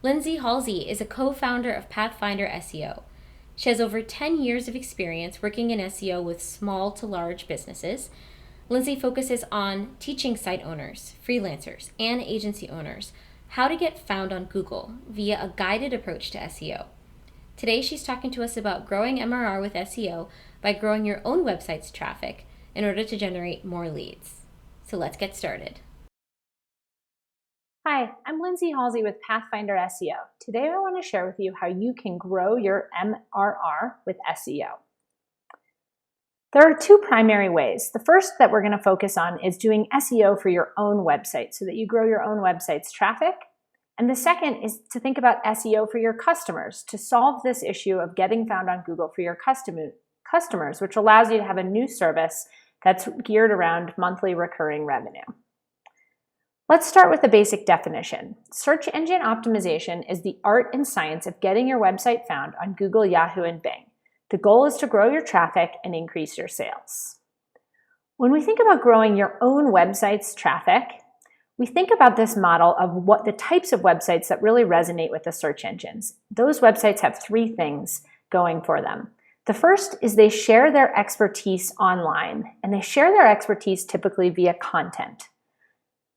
Lindsay Halsey is a co-founder of Pathfinder SEO. She has over 10 years of experience working in SEO with small to large businesses. Lindsay focuses on teaching site owners, freelancers, and agency owners how to get found on Google via a guided approach to SEO. Today, she's talking to us about growing MRR with SEO by growing your own website's traffic in order to generate more leads. So let's get started. Hi, I'm Lindsay Halsey with Pathfinder SEO. Today I want to share with you how you can grow your MRR with SEO. There are two primary ways. The first that we're going to focus on is doing SEO for your own website so that you grow your own website's traffic. And the second is to think about SEO for your customers to solve this issue of getting found on Google for your customers, which allows you to have a new service that's geared around monthly recurring revenue. Let's start with the basic definition. Search engine optimization is the art and science of getting your website found on Google, Yahoo, and Bing. The goal is to grow your traffic and increase your sales. When we think about growing your own website's traffic, we think about this model of what the types of websites that really resonate with the search engines. Those websites have three things going for them. The first is they share their expertise online, and they share their expertise typically via content.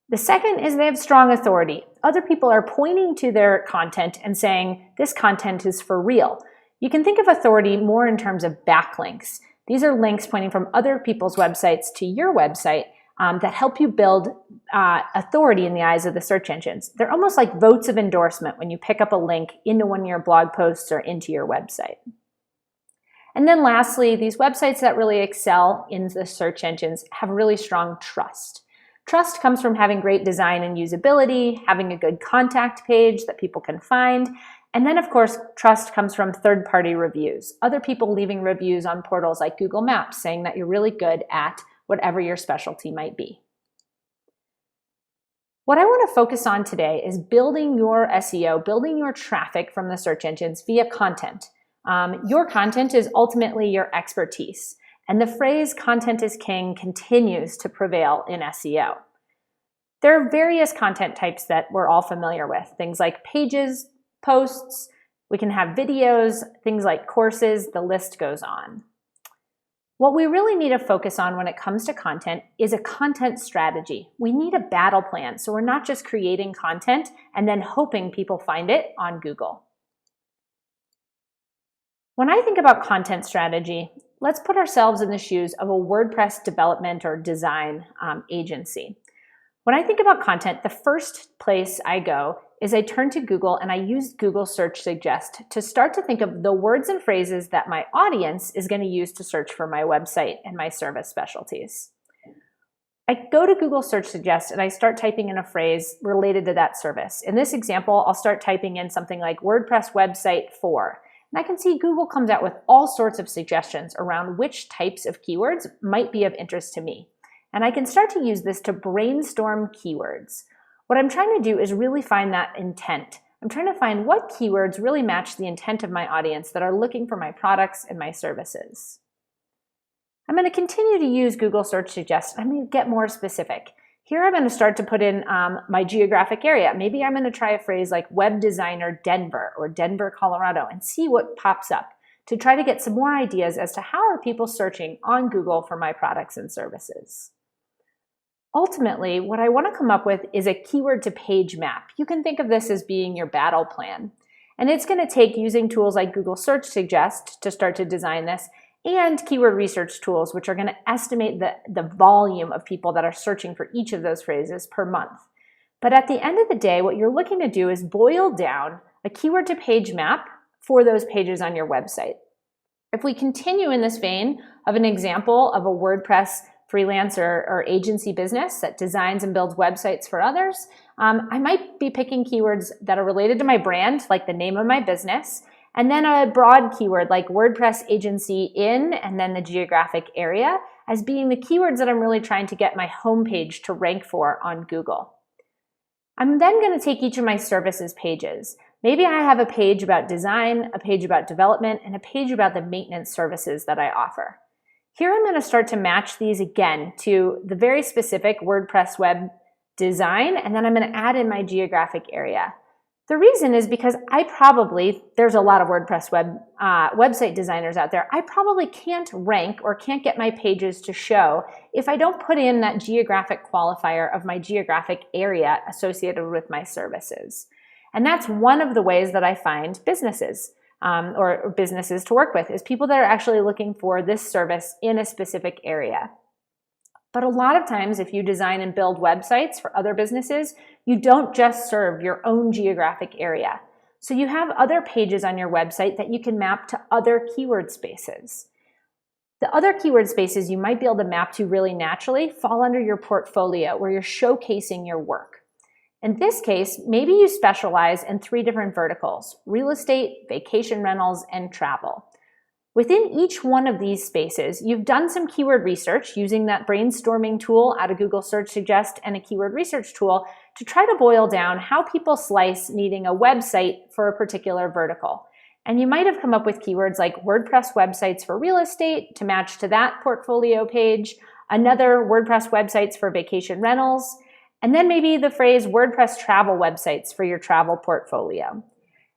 The second is they have strong authority. Other people are pointing to their content and saying, this content is for real. You can think of authority more in terms of backlinks. These are links pointing from other people's websites to your website that help you build authority in the eyes of the search engines. They're almost like votes of endorsement when you pick up a link into one of your blog posts or into your website. And then lastly, these websites that really excel in the search engines have really strong trust. Trust comes from having great design and usability, having a good contact page that people can find, and then of course, trust comes from third-party reviews. Other people leaving reviews on portals like Google Maps saying that you're really good at whatever your specialty might be. What I want to focus on today is building your SEO, building your traffic from the search engines via content. Your content is ultimately your expertise. And the phrase content is king continues to prevail in SEO. There are various content types that we're all familiar with. Things like pages, posts, we can have videos, things like courses, the list goes on. What we really need to focus on when it comes to content is a content strategy. We need a battle plan, so we're not just creating content and then hoping people find it on Google. When I think about content strategy, let's put ourselves in the shoes of a WordPress development or design agency. When I think about content, the first place I go is I turn to Google and I use Google Search Suggest to start to think of the words and phrases that my audience is going to use to search for my website and my service specialties. I go to Google Search Suggest and I start typing in a phrase related to that service. In this example, I'll start typing in something like WordPress website for. And I can see Google comes out with all sorts of suggestions around which types of keywords might be of interest to me. And I can start to use this to brainstorm keywords. What I'm trying to do is really find that intent. I'm trying to find what keywords really match the intent of my audience that are looking for my products and my services. I'm going to continue to use Google Search Suggest. I'm going to get more specific. Here I'm going to start to put in my geographic area. Maybe I'm going to try a phrase like web designer Denver or Denver, Colorado, and see what pops up to try to get some more ideas as to how are people searching on Google for my products and services. Ultimately, what I want to come up with is a keyword to page map. You can think of this as being your battle plan. And it's going to take using tools like Google Search Suggest to start to design this, and keyword research tools, which are going to estimate the volume of people that are searching for each of those phrases per month. But at the end of the day, what you're looking to do is boil down a keyword to page map for those pages on your website. If we continue in this vein of an example of a WordPress freelancer or agency business that designs and builds websites for others, I might be picking keywords that are related to my brand, like the name of my business, and then a broad keyword like WordPress agency in, and then the geographic area as being the keywords that I'm really trying to get my homepage to rank for on Google. I'm then going to take each of my services pages. Maybe I have a page about design, a page about development, and a page about the maintenance services that I offer. Here I'm going to start to match these again to the very specific WordPress web design, and then I'm going to add in my geographic area. The reason is because there's a lot of WordPress website designers out there. I probably can't rank or can't get my pages to show if I don't put in that geographic qualifier of my geographic area associated with my services. And that's one of the ways that I find businesses or businesses to work with, is people that are actually looking for this service in a specific area. But a lot of times, if you design and build websites for other businesses, you don't just serve your own geographic area. So you have other pages on your website that you can map to other keyword spaces. The other keyword spaces you might be able to map to really naturally fall under your portfolio, where you're showcasing your work. In this case, maybe you specialize in 3 different verticals: real estate, vacation rentals, and travel. Within each one of these spaces, you've done some keyword research using that brainstorming tool out of Google Search Suggest and a keyword research tool to try to boil down how people slice needing a website for a particular vertical. And you might have come up with keywords like WordPress websites for real estate to match to that portfolio page, another WordPress websites for vacation rentals, and then maybe the phrase WordPress travel websites for your travel portfolio.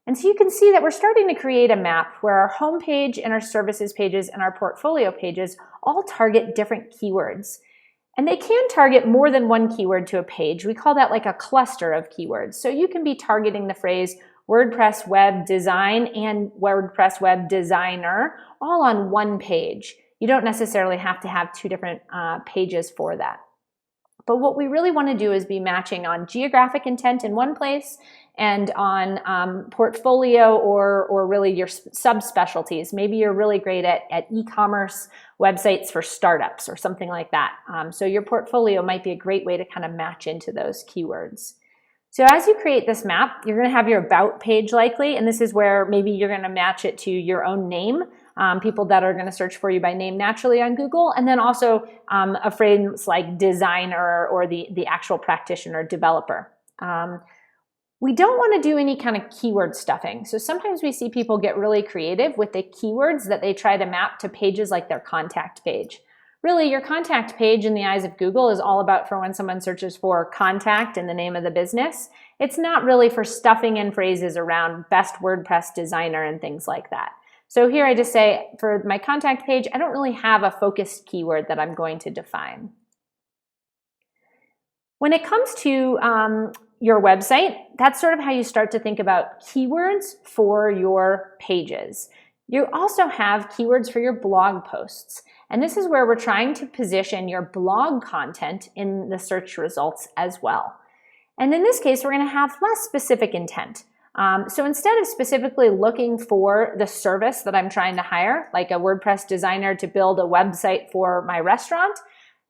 And so you can see that we're starting to create a map where our homepage and our services pages and our portfolio pages all target different keywords. And they can target more than one keyword to a page. We call that like a cluster of keywords. So you can be targeting the phrase WordPress web design and WordPress web designer all on one page. You don't necessarily have to have 2 different pages for that. But what we really want to do is be matching on geographic intent in one place and on portfolio or really your subspecialties. Maybe you're really great at e-commerce websites for startups or something like that. So your portfolio might be a great way to kind of match into those keywords. So as you create this map, you're going to have your about page likely, and this is where maybe you're going to match it to your own name. People that are going to search for you by name naturally on Google, and then also a phrase like designer or the actual practitioner, developer. We don't want to do any kind of keyword stuffing. So sometimes we see people get really creative with the keywords that they try to map to pages like their contact page. Really, your contact page in the eyes of Google is all about for when someone searches for contact and the name of the business. It's not really for stuffing in phrases around best WordPress designer and things like that. So here I just say, for my contact page, I don't really have a focused keyword that I'm going to define. When it comes to your website, that's sort of how you start to think about keywords for your pages. You also have keywords for your blog posts. And this is where we're trying to position your blog content in the search results as well. And in this case, we're going to have less specific intent. So instead of specifically looking for the service that I'm trying to hire, like a WordPress designer to build a website for my restaurant,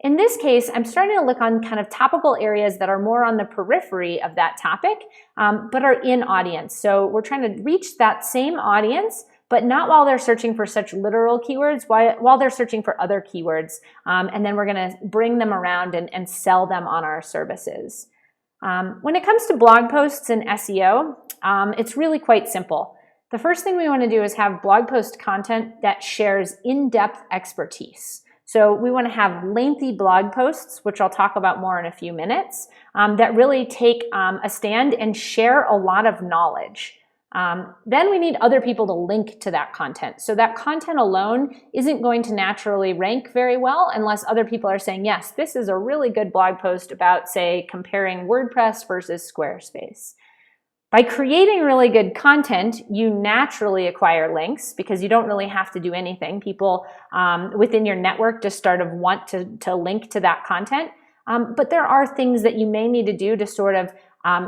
in this case, I'm starting to look on kind of topical areas that are more on the periphery of that topic, but are in audience. So we're trying to reach that same audience, but not while they're searching for such literal keywords, while they're searching for other keywords. And then we're going to bring them around and sell them on our services. When it comes to blog posts and SEO, it's really quite simple. The first thing we want to do is have blog post content that shares in-depth expertise. So we want to have lengthy blog posts, which I'll talk about more in a few minutes, that really take a stand and share a lot of knowledge. Then we need other people to link to that content. So that content alone isn't going to naturally rank very well unless other people are saying, yes, this is a really good blog post about, say, comparing WordPress versus Squarespace. By creating really good content, you naturally acquire links because you don't really have to do anything. People within your network just sort of want to link to that content. But there are things that you may need to do to sort of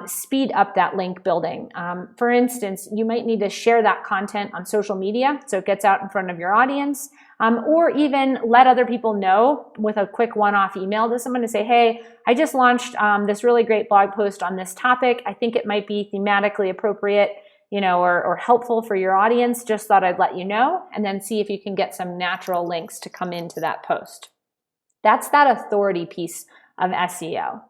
speed up that link building. For instance, you might need to share that content on social media so it gets out in front of your audience, or even let other people know with a quick one-off email to someone to say, hey, I just launched this really great blog post on this topic. I think it might be thematically appropriate, or helpful for your audience. Just thought I'd let you know, and then see if you can get some natural links to come into that post. That's that authority piece of SEO.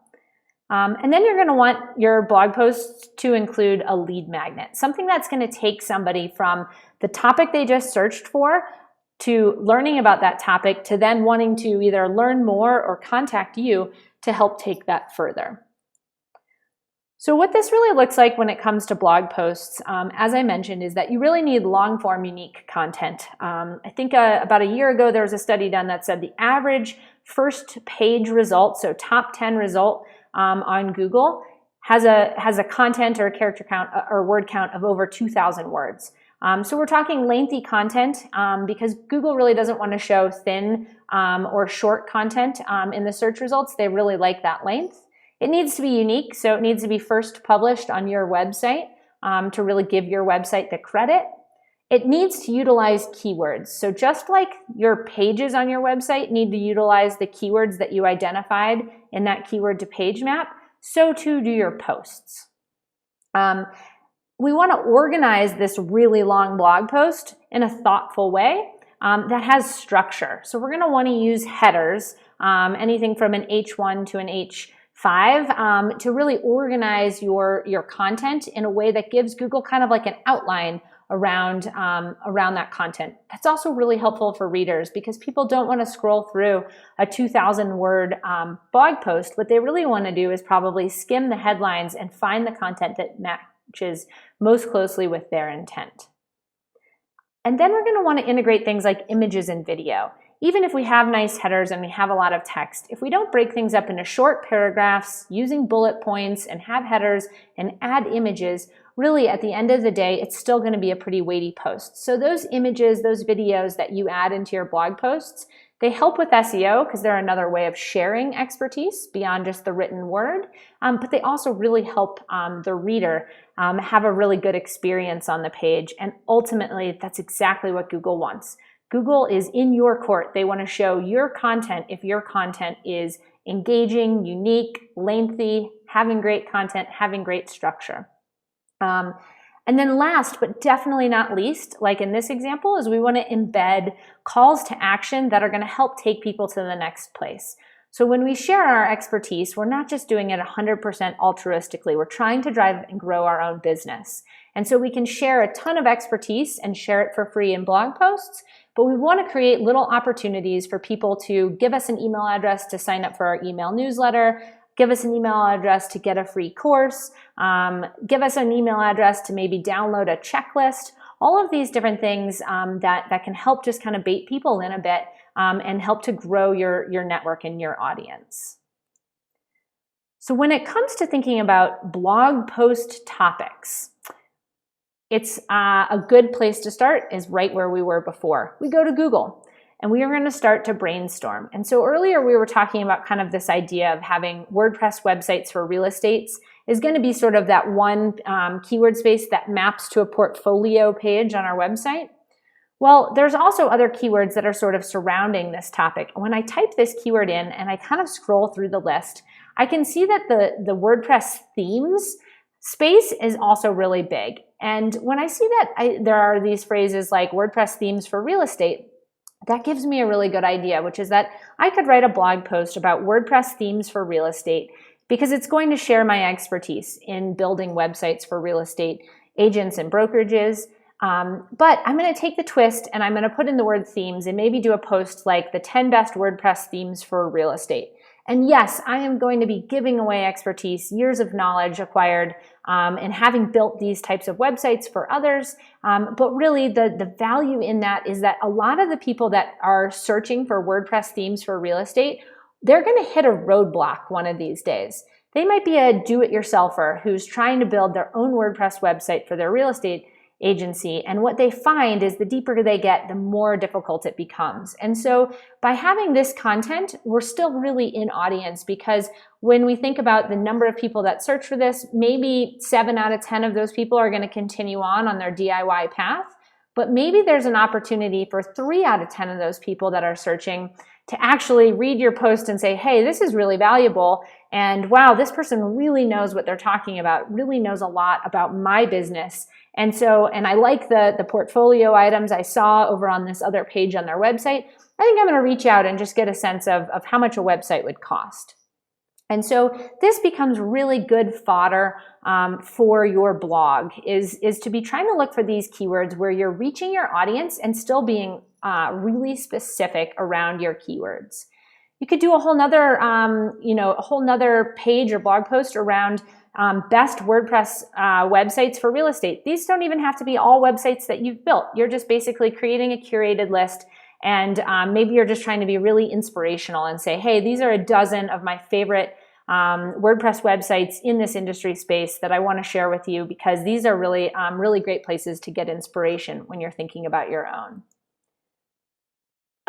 And then you're going to want your blog posts to include a lead magnet, something that's going to take somebody from the topic they just searched for to learning about that topic to then wanting to either learn more or contact you to help take that further. So what this really looks like when it comes to blog posts, as I mentioned, is that you really need long-form unique content. I think about a year ago, there was a study done that said the average first page result, so top 10 result on Google, has a content or a character count or word count of over 2,000 words. So we're talking lengthy content because Google really doesn't want to show thin or short content in the search results. They really like that length. It needs to be unique, so it needs to be first published on your website to really give your website the credit. It needs to utilize keywords. So just like your pages on your website need to utilize the keywords that you identified in that keyword to page map, so too do your posts. We want to organize this really long blog post in a thoughtful way that has structure. So we're going to want to use headers, anything from an H1 to an H5, to really organize your content in a way that gives Google kind of like an outline around that content. That's also really helpful for readers because people don't want to scroll through a 2,000 word blog post. What they really want to do is probably skim the headlines and find the content that matches most closely with their intent. And then we're going to want to integrate things like images and video. Even if we have nice headers and we have a lot of text, if we don't break things up into short paragraphs using bullet points and have headers and add images, really at the end of the day, it's still going to be a pretty weighty post. So those images, those videos that you add into your blog posts, they help with SEO because they're another way of sharing expertise beyond just the written word, but they also really help the reader have a really good experience on the page. And ultimately, that's exactly what Google wants. Google is in your court. They want to show your content if your content is engaging, unique, lengthy, having great content, having great structure. And then last, but definitely not least, like in this example, is we want to embed calls to action that are going to help take people to the next place. So when we share our expertise, we're not just doing it 100% altruistically. We're trying to drive and grow our own business. And so we can share a ton of expertise and share it for free in blog posts, but we want to create little opportunities for people to give us an email address to sign up for our email newsletter, give us an email address to get a free course, give us an email address to maybe download a checklist, all of these different things that can help just kind of bait people in a bit and help to grow your network and your audience. So when it comes to thinking about blog post topics, it's a good place to start is right where we were before. We go to Google. And we are going to start to brainstorm. And so earlier we were talking about kind of this idea of having WordPress websites for real estates is going to be sort of that one keyword space that maps to a portfolio page on our website. Well, there's also other keywords that are sort of surrounding this topic. When I type this keyword in and I kind of scroll through the list, I can see that the WordPress themes space is also really big. And when I see that there are these phrases like WordPress themes for real estate, that gives me a really good idea, which is that I could write a blog post about WordPress themes for real estate because it's going to share my expertise in building websites for real estate agents and brokerages. But I'm going to take the twist and I'm going to put in the word themes and maybe do a post like the 10 best WordPress themes for real estate. And yes, I am going to be giving away expertise, years of knowledge acquired, and having built these types of websites for others. But really the value in that is that a lot of the people that are searching for WordPress themes for real estate, they're going to hit a roadblock one of these days. They might be a do-it-yourselfer who's trying to build their own WordPress website for their real estate agency. And what they find is the deeper they get, the more difficult it becomes. And so by having this content, we're still really in audience because when we think about the number of people that search for this, maybe 7 out of 10 of those people are going to continue on their DIY path. But maybe there's an opportunity for 3 out of 10 of those people that are searching to actually read your post and say, hey, this is really valuable. And wow, this person really knows what they're talking about, really knows a lot about my business. And I like the portfolio items I saw over on this other page on their website. I think I'm going to reach out and just get a sense of how much a website would cost. And so this becomes really good fodder for your blog is to be trying to look for these keywords where you're reaching your audience and still being really specific around your keywords. You could do a whole nother page or blog post around best WordPress websites for real estate. These don't even have to be all websites that you've built. You're just basically creating a curated list, and maybe you're just trying to be really inspirational and say, hey, these are a dozen of my favorite WordPress websites in this industry space that I want to share with you, because these are really, really great places to get inspiration when you're thinking about your own.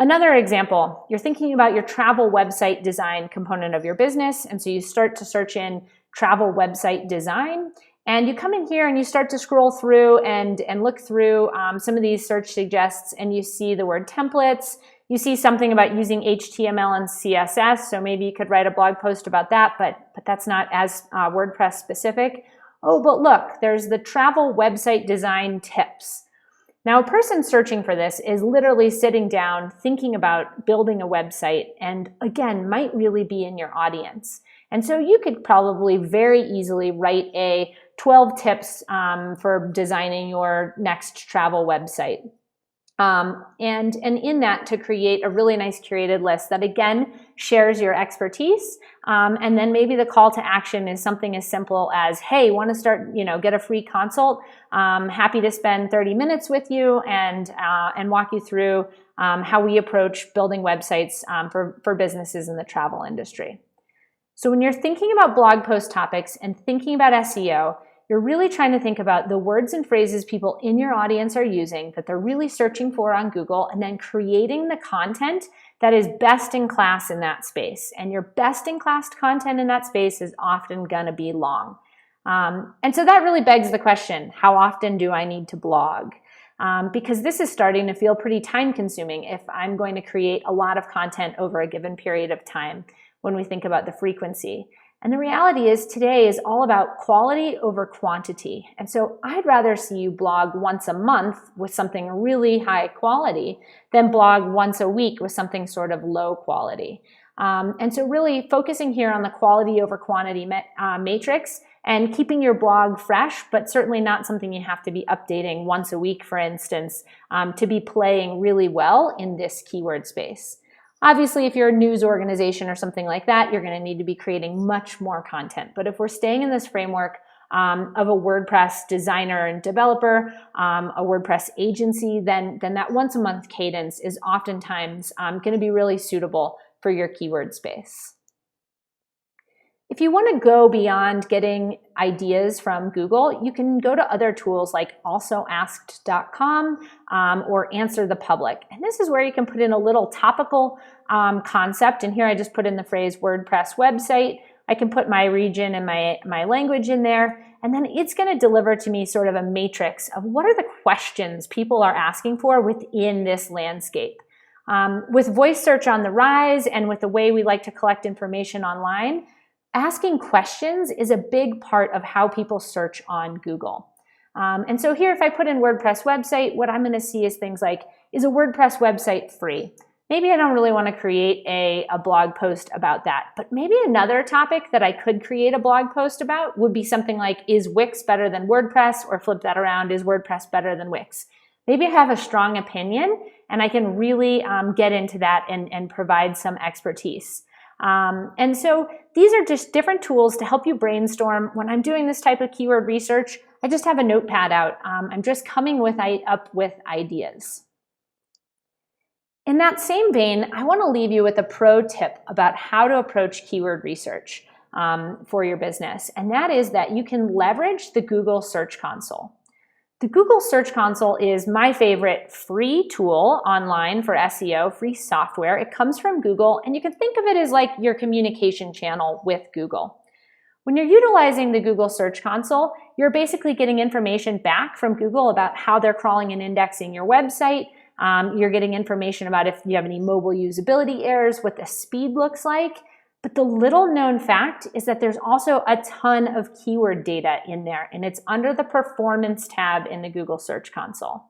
Another example, you're thinking about your travel website design component of your business, and so you start to search in travel website design, and you come in here and you start to scroll through and look through some of these search suggests, and you see the word templates, you see something about using HTML and CSS, so maybe you could write a blog post about that, but that's not as WordPress specific. Oh, but look, there's the travel website design tips. Now, a person searching for this is literally sitting down, thinking about building a website, and again, might really be in your audience. And so you could probably very easily write a 12 tips for designing your next travel website. And in that, to create a really nice curated list that again shares your expertise, and then maybe the call to action is something as simple as, hey, want to start, get a free consult? Happy to spend 30 minutes with you and walk you through how we approach building websites for businesses in the travel industry. So when you're thinking about blog post topics and thinking about SEO, you're really trying to think about the words and phrases people in your audience are using that they're really searching for on Google, and then creating the content that is best in class in that space. And your best in class content in that space is often going to be long. And so that really begs the question, how often do I need to blog? Because this is starting to feel pretty time consuming if I'm going to create a lot of content over a given period of time when we think about the frequency. And the reality is today is all about quality over quantity. And so I'd rather see you blog once a month with something really high quality than blog once a week with something sort of low quality. And so really focusing here on the quality over quantity matrix and keeping your blog fresh, but certainly not something you have to be updating once a week, for instance, to be playing really well in this keyword space. Obviously, if you're a news organization or something like that, you're going to need to be creating much more content. But if we're staying in this framework of a WordPress designer and developer, a WordPress agency, then that once a month cadence is oftentimes going to be really suitable for your keyword space. If you want to go beyond getting ideas from Google, you can go to other tools like alsoasked.com or Answer the Public. And this is where you can put in a little topical concept. And here I just put in the phrase WordPress website. I can put my region and my language in there. And then it's going to deliver to me sort of a matrix of what are the questions people are asking for within this landscape. With voice search on the rise and with the way we like to collect information online, asking questions is a big part of how people search on Google. And so here, if I put in WordPress website, what I'm going to see is things like, is a WordPress website free? Maybe I don't really want to create a blog post about that, but maybe another topic that I could create a blog post about would be something like, is Wix better than WordPress? Or flip that around, is WordPress better than Wix? Maybe I have a strong opinion and I can really get into that and provide some expertise. And so these are just different tools to help you brainstorm. When I'm doing this type of keyword research, I just have a notepad out. I'm just coming up with ideas. In that same vein, I want to leave you with a pro tip about how to approach keyword research for your business. And that is that you can leverage the Google Search Console. The Google Search Console is my favorite free tool online for SEO, free software. It comes from Google, and you can think of it as like your communication channel with Google. When you're utilizing the Google Search Console, you're basically getting information back from Google about how they're crawling and indexing your website. You're getting information about if you have any mobile usability errors, what the speed looks like. But the little known fact is that there's also a ton of keyword data in there, and it's under the Performance tab in the Google Search Console.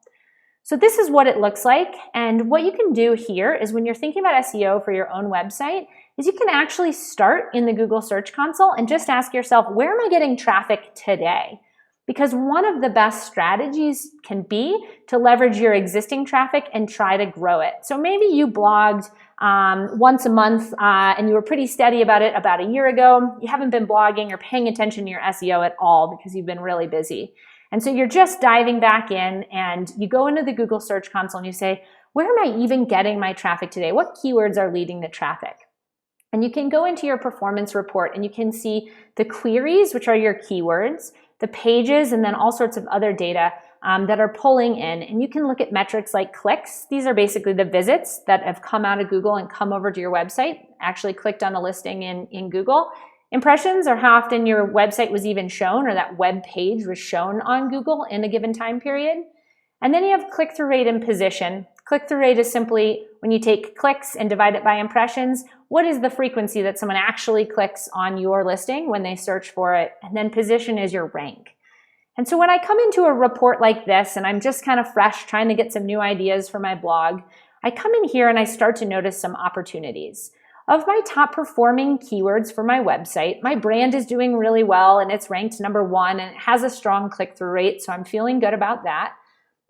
So this is what it looks like, and what you can do here is when you're thinking about SEO for your own website, is you can actually start in the Google Search Console and just ask yourself, where am I getting traffic today? Because one of the best strategies can be to leverage your existing traffic and try to grow it. So maybe you blogged once a month and you were pretty steady about it about a year ago, you haven't been blogging or paying attention to your SEO at all because you've been really busy. And so you're just diving back in and you go into the Google Search Console and you say, where am I even getting my traffic today? What keywords are leading the traffic? And you can go into your performance report and you can see the queries, which are your keywords, the pages, and then all sorts of other data that are pulling in. And you can look at metrics like clicks. These are basically the visits that have come out of Google and come over to your website, actually clicked on a listing in Google. Impressions are how often your website was even shown or that web page was shown on Google in a given time period. And then you have click-through rate and position. Click-through rate is simply when you take clicks and divide it by impressions, what is the frequency that someone actually clicks on your listing when they search for it? And then position is your rank. And so when I come into a report like this and I'm just kind of fresh trying to get some new ideas for my blog, I come in here and I start to notice some opportunities. Of my top performing keywords for my website, my brand is doing really well and it's ranked number 1 and it has a strong click-through rate, so I'm feeling good about that.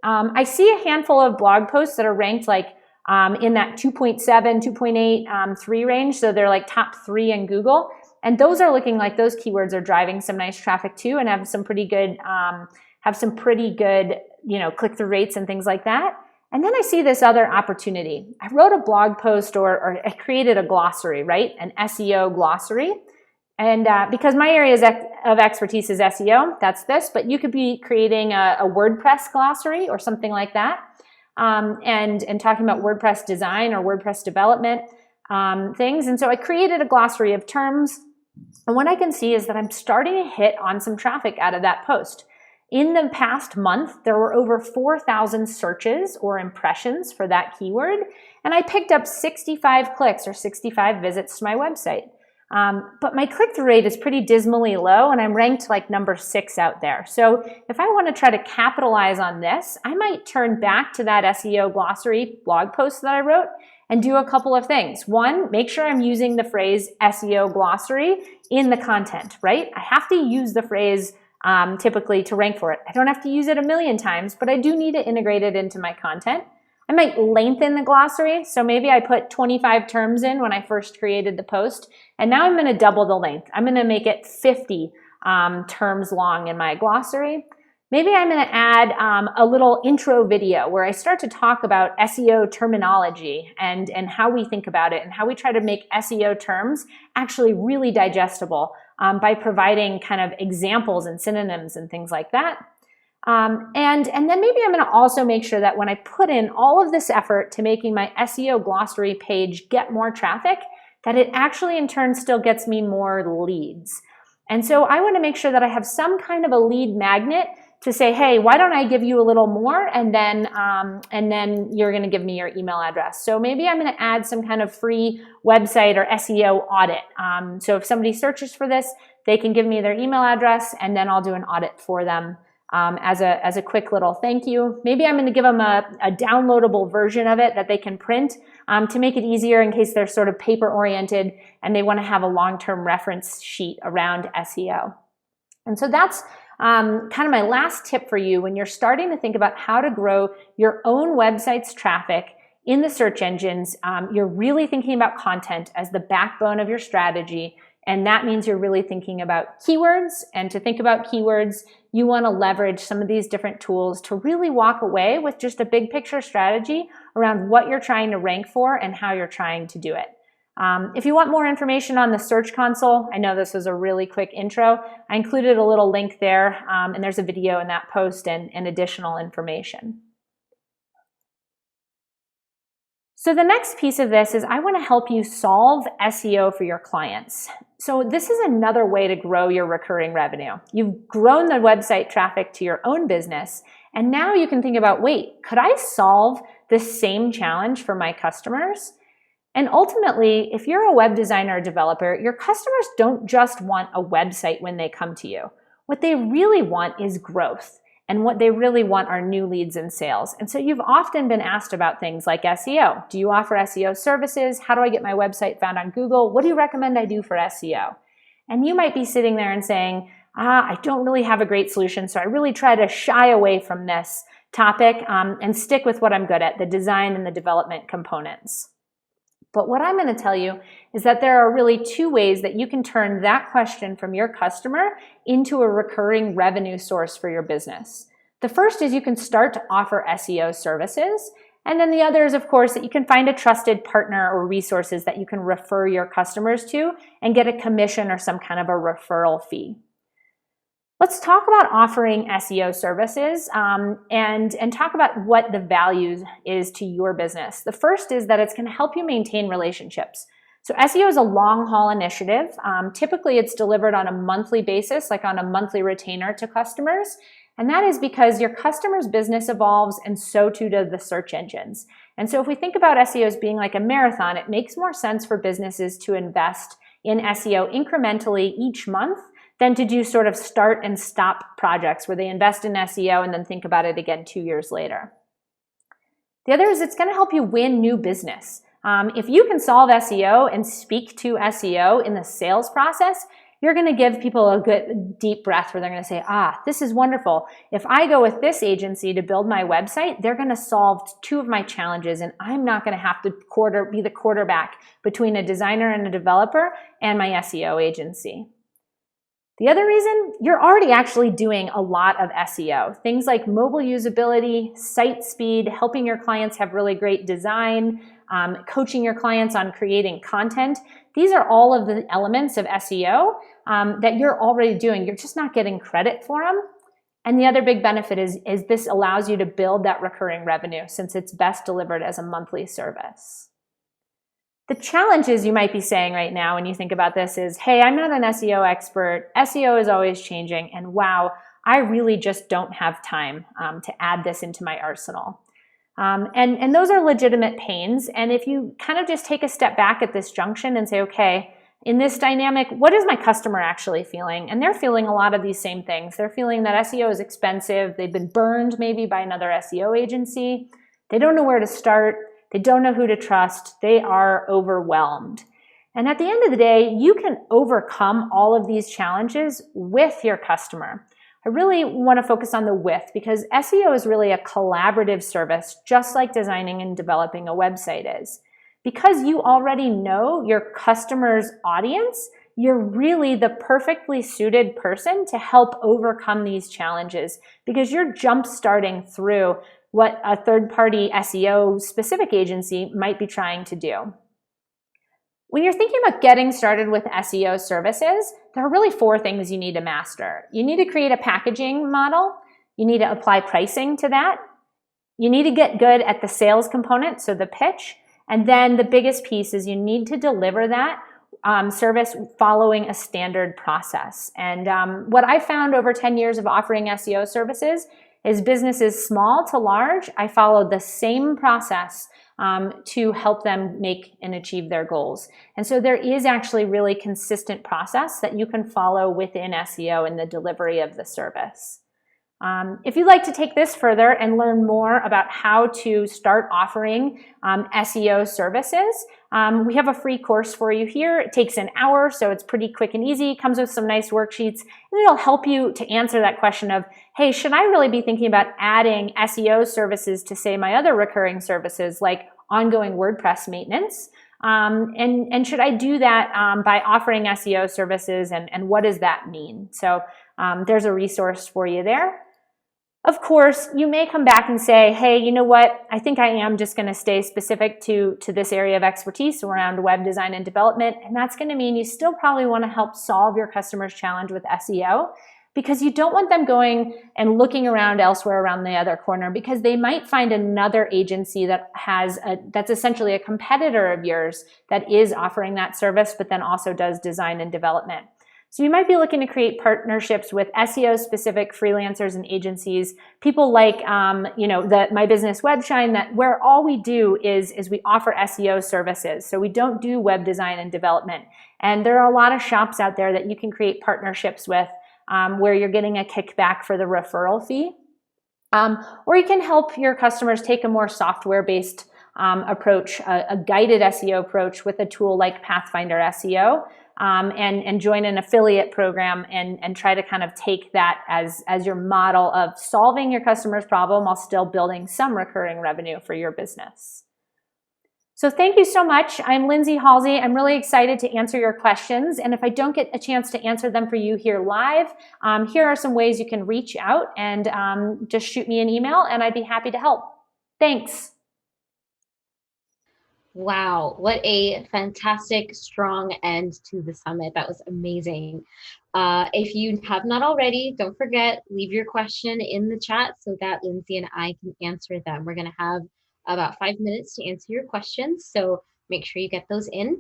I see a handful of blog posts that are ranked like in that 2.7, 2.8, 3 range, so they're like top 3 in Google, and those are looking like those keywords are driving some nice traffic too and have some pretty good, click-through rates and things like that. And then I see this other opportunity. I wrote a blog post or I created a glossary, right? An SEO glossary. And because my area of expertise is SEO, that's this, but you could be creating a WordPress glossary or something like that. And talking about WordPress design or WordPress development things. And so I created a glossary of terms. And what I can see is that I'm starting to hit on some traffic out of that post. In the past month, there were over 4,000 searches or impressions for that keyword, and I picked up 65 clicks or 65 visits to my website. But my click-through rate is pretty dismally low, and I'm ranked like number 6 out there. So if I want to try to capitalize on this, I might turn back to that SEO glossary blog post that I wrote and do a couple of things. One, make sure I'm using the phrase SEO glossary in the content, right? I have to use the phrase typically to rank for it. I don't have to use it a million times, but I do need to integrate it into my content. I might lengthen the glossary. So maybe I put 25 terms in when I first created the post, and now I'm going to double the length. I'm going to make it 50 terms long in my glossary. Maybe I'm going to add a little intro video where I start to talk about SEO terminology and how we think about it and how we try to make SEO terms actually really digestible by providing kind of examples and synonyms and things like that. And then maybe I'm going to also make sure that when I put in all of this effort to making my SEO glossary page get more traffic, that it actually in turn still gets me more leads. And so I want to make sure that I have some kind of a lead magnet to say, hey, why don't I give you a little more, and then you're going to give me your email address. So maybe I'm going to add some kind of free website or SEO audit. So if somebody searches for this, they can give me their email address, and then I'll do an audit for them as a quick little thank you. Maybe I'm going to give them a downloadable version of it that they can print to make it easier in case they're sort of paper-oriented and they want to have a long-term reference sheet around SEO. And so that's kind of my last tip for you when you're starting to think about how to grow your own website's traffic in the search engines. You're really thinking about content as the backbone of your strategy, and that means you're really thinking about keywords. And to think about keywords, you want to leverage some of these different tools to really walk away with just a big picture strategy around what you're trying to rank for and how you're trying to do it. If you want more information on the Search Console, I know this was a really quick intro. I included a little link there, and there's a video in that post and additional information. So the next piece of this is I want to help you solve SEO for your clients. So this is another way to grow your recurring revenue. You've grown the website traffic to your own business, and now you can think about, wait, could I solve the same challenge for my customers? And ultimately, if you're a web designer or developer, your customers don't just want a website when they come to you. What they really want is growth. And what they really want are new leads and sales. And so you've often been asked about things like SEO. Do you offer SEO services? How do I get my website found on Google? What do you recommend I do for SEO? And you might be sitting there and saying, I don't really have a great solution, so I really try to shy away from this topic and stick with what I'm good at, the design and the development components. But what I'm going to tell you is that there are really two ways that you can turn that question from your customer into a recurring revenue source for your business. The first is you can start to offer SEO services. And then the other is, of course, that you can find a trusted partner or resources that you can refer your customers to and get a commission or some kind of a referral fee. Let's talk about offering SEO services and talk about what the value is to your business. The first is that it's going to help you maintain relationships. So SEO is a long-haul initiative. Typically, it's delivered on a monthly basis, like on a monthly retainer to customers. And that is because your customer's business evolves and so too do the search engines. And so if we think about SEO as being like a marathon, it makes more sense for businesses to invest in SEO incrementally each month than to do sort of start and stop projects where they invest in SEO and then think about it again 2 years later. The other is it's going to help you win new business. If you can solve SEO and speak to SEO in the sales process, you're going to give people a good deep breath where they're going to say, this is wonderful. If I go with this agency to build my website, they're going to solve 2 of my challenges and I'm not going to have to be the quarterback between a designer and a developer and my SEO agency. The other reason, you're already actually doing a lot of SEO. Things like mobile usability, site speed, helping your clients have really great design, coaching your clients on creating content. These are all of the elements of SEO that you're already doing. You're just not getting credit for them. And the other big benefit is this allows you to build that recurring revenue since it's best delivered as a monthly service. The challenges you might be saying right now when you think about this is, hey, I'm not an SEO expert. SEO is always changing. And wow, I really just don't have time to add this into my arsenal. And those are legitimate pains. And if you kind of just take a step back at this junction and say, okay, in this dynamic, what is my customer actually feeling? And they're feeling a lot of these same things. They're feeling that SEO is expensive. They've been burned maybe by another SEO agency. They don't know where to start. They don't know who to trust. They are overwhelmed. And at the end of the day, you can overcome all of these challenges with your customer. I really want to focus on the with because SEO is really a collaborative service, just like designing and developing a website is. Because you already know your customer's audience, you're really the perfectly suited person to help overcome these challenges because you're jump starting through what a third-party SEO specific agency might be trying to do. When you're thinking about getting started with SEO services, there are really 4 things you need to master. You need to create a packaging model. You need to apply pricing to that. You need to get good at the sales component, so the pitch. And then the biggest piece is you need to deliver that service following a standard process. And what I found over 10 years of offering SEO services is businesses small to large, I followed the same process to help them make and achieve their goals. And so there is actually really consistent process that you can follow within SEO in the delivery of the service. If you'd like to take this further and learn more about how to start offering SEO services, we have a free course for you here. It takes an hour, so it's pretty quick and easy. It comes with some nice worksheets, and it'll help you to answer that question of, hey, should I really be thinking about adding SEO services to, say, my other recurring services like ongoing WordPress maintenance? And should I do that by offering SEO services, and what does that mean? So there's a resource for you there. Of course, you may come back and say, hey, you know what? I think I am just going to stay specific to this area of expertise around web design and development. And that's going to mean you still probably want to help solve your customer's challenge with SEO because you don't want them going and looking around elsewhere around the other corner because they might find another agency that that's essentially a competitor of yours that is offering that service, but then also does design and development. So you might be looking to create partnerships with SEO-specific freelancers and agencies, people like, My Business Webshine, that where all we do is we offer SEO services. So we don't do web design and development. And there are a lot of shops out there that you can create partnerships with where you're getting a kickback for the referral fee. Or you can help your customers take a more software-based approach, a guided SEO approach with a tool like Pathfinder SEO. And join an affiliate program and try to kind of take that as your model of solving your customer's problem while still building some recurring revenue for your business. So thank you so much. I'm Lindsay Halsey. I'm really excited to answer your questions. And if I don't get a chance to answer them for you here live, here are some ways you can reach out and just shoot me an email and I'd be happy to help. Thanks. Wow, what a fantastic, strong end to the summit. That was amazing. If you have not already, don't forget, leave your question in the chat so that Lindsay and I can answer them. We're going to have about 5 minutes to answer your questions, so make sure you get those in.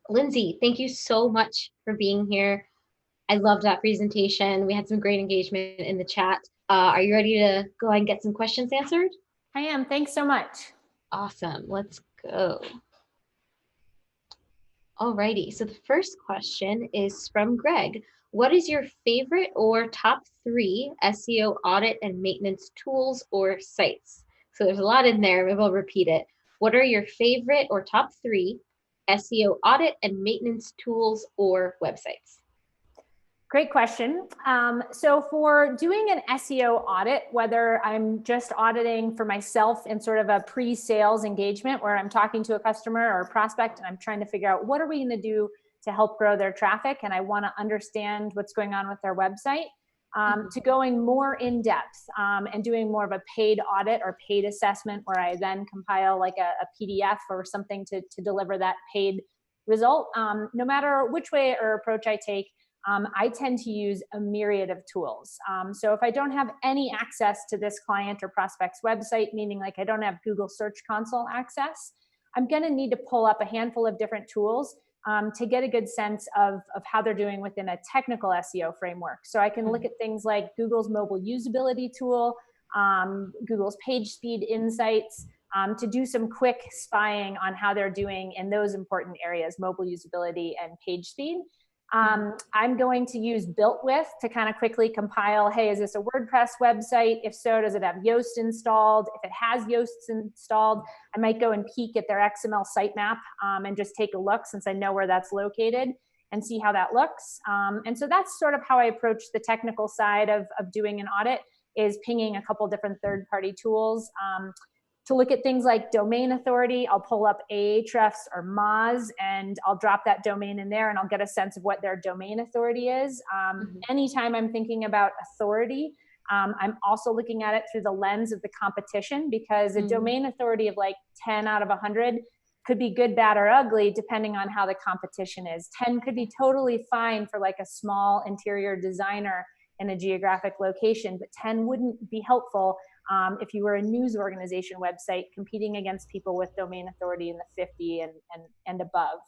Lindsay, thank you so much for being here. I loved that presentation. We had some great engagement in the chat. Are you ready to go ahead and get some questions answered? I am. Thanks so much. Awesome. Let's go. Alrighty, so the first question is from Greg. What is your favorite or top 3 SEO audit and maintenance tools or sites? So there's a lot in there, maybe I'll repeat it. What are your favorite or top 3 SEO audit and maintenance tools or websites? Great question. So for doing an SEO audit, whether I'm just auditing for myself in sort of a pre-sales engagement where I'm talking to a customer or a prospect and I'm trying to figure out what are we going to do to help grow their traffic and I want to understand what's going on with their website, to going more in depth and doing more of a paid audit or paid assessment where I then compile like a PDF or something to deliver that paid result. No matter which way or approach I take, I tend to use a myriad of tools. So if I don't have any access to this client or prospect's website, meaning like I don't have Google Search Console access, I'm going to need to pull up a handful of different tools to get a good sense of how they're doing within a technical SEO framework. So I can look at things like Google's mobile usability tool, Google's page speed insights, to do some quick spying on how they're doing in those important areas, mobile usability and page speed. I'm going to use Built With to kind of quickly compile, hey, is this a WordPress website? If so, does it have Yoast installed? If it has Yoast installed, I might go and peek at their XML sitemap and just take a look since I know where that's located and see how that looks. And so that's sort of how I approach the technical side of doing an audit, is pinging a couple different third-party tools. To look at things like domain authority, I'll pull up Ahrefs or Moz and I'll drop that domain in there and I'll get a sense of what their domain authority is. Anytime I'm thinking about authority, I'm also looking at it through the lens of the competition, because a domain authority of like 10 out of 100 could be good, bad, or ugly depending on how the competition is. 10 could be totally fine for like a small interior designer in a geographic location, but 10 wouldn't be helpful if you were a news organization website competing against people with domain authority in the 50 and above.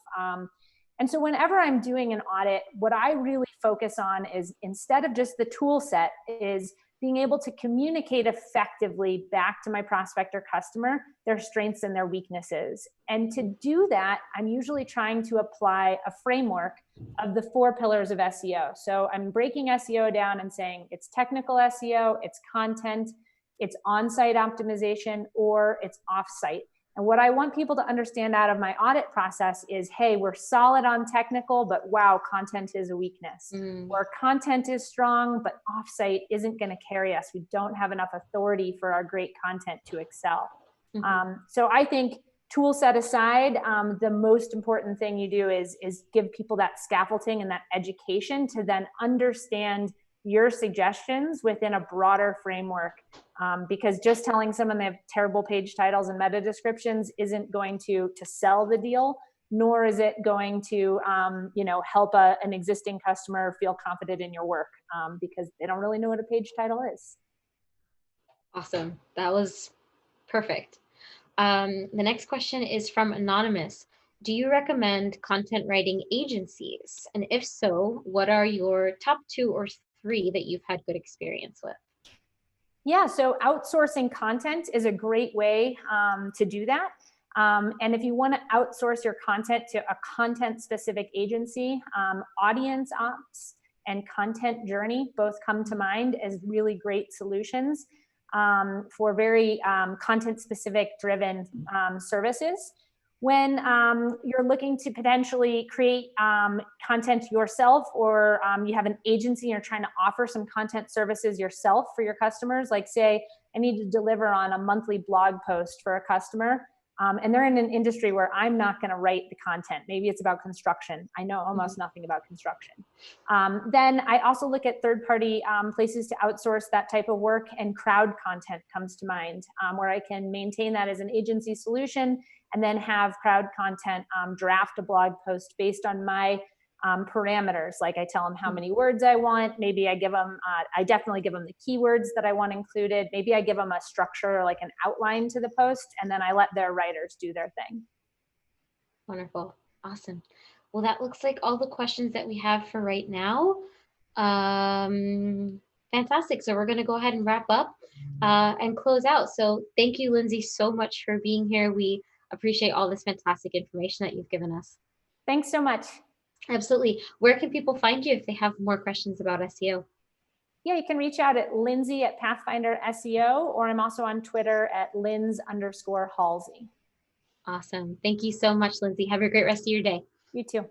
And so whenever I'm doing an audit, what I really focus on is, instead of just the tool set, is being able to communicate effectively back to my prospect or customer their strengths and their weaknesses. And to do that, I'm usually trying to apply a framework of the 4 pillars of SEO. So I'm breaking SEO down and saying it's technical SEO, it's content, it's on-site optimization, or it's off-site. And what I want people to understand out of my audit process is, hey, we're solid on technical, but wow, content is a weakness. Or content is strong, but off-site isn't going to carry us. We don't have enough authority for our great content to excel. So I think, tool set aside, the most important thing you do is give people that scaffolding and that education to then understand your suggestions within a broader framework, because just telling someone they have terrible page titles and meta descriptions isn't going to sell the deal, nor is it going to help an existing customer feel confident in your work, because they don't really know what a page title is. Awesome. That was perfect. The next question is from Anonymous. Do you recommend content writing agencies? And if so, what are your top 2 or 3 that you've had good experience with? Yeah, so outsourcing content is a great way to do that. And if you want to outsource your content to a content-specific agency, audience ops and content journey both come to mind as really great solutions for very content-specific driven services. When you're looking to potentially create content yourself, or you have an agency and you're trying to offer some content services yourself for your customers, like say I need to deliver on a monthly blog post for a customer, And they're in an industry where I'm not going to write the content. Maybe it's about construction. I know almost nothing about construction. Then I also look at third-party places to outsource that type of work, and crowd content comes to mind, where I can maintain that as an agency solution and then have crowd content draft a blog post based on my parameters. Like I tell them how many words I want. Maybe I give them, I definitely give them the keywords that I want included. Maybe I give them a structure, like an outline to the post, and then I let their writers do their thing. Wonderful. Awesome. Well, that looks like all the questions that we have for right now. Fantastic. So we're going to go ahead and wrap up and close out. So thank you, Lindsay, so much for being here. We appreciate all this fantastic information that you've given us. Thanks so much. Absolutely. Where can people find you if they have more questions about SEO? Yeah, you can reach out at Lindsay at Pathfinder SEO, or I'm also on Twitter at Linz_Halsey. Awesome. Thank you so much, Lindsay. Have a great rest of your day. You too.